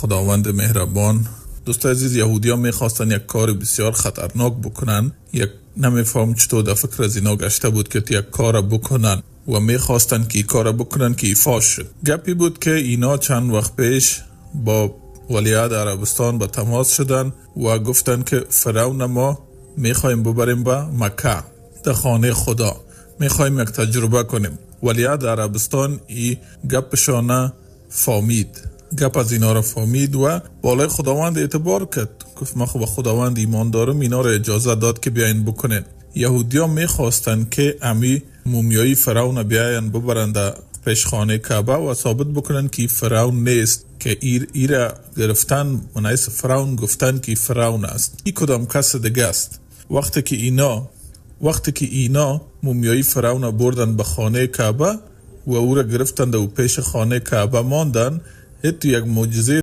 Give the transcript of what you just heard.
خداوند مهربان. دوست عزیز، یهودی ها میخواستن یک کار بسیار خطرناک بکنن. نمیفهم چطور در فکر از اینا گشته بود که یک کار بکنن و میخواستن که کار بکنن که فاش شد. گپی بود که اینا چند وقت پیش با ولیعهد عربستان به تماس شدن و گفتن که فرعون ما میخوایم ببریم به مکه، در خانه خدا میخوایم یک تجربه کنیم. ولیعهد عربستان ای گپشانه فهمید، گپ از اینا را فهمید و بالای خداوند اعتبار کرد. گفت ما خب خداوند ایمان دارم، اینا را اجازه داد که بیاین بکنن. یهودی ها میخواستن که امی مومیایی فرعون بیاین ببرن در پیش خانه کعبه و ثابت بکنن که فرعون نیست، که ایره گرفتن منعیس فرعون گفتن که فرعون است، ای کدام کس دیگه است. وقتی که اینا مومیایی فرعون بردن به خانه کعبه و او را گرفتن و پیش خانه کعبه ماندن، یک معجزه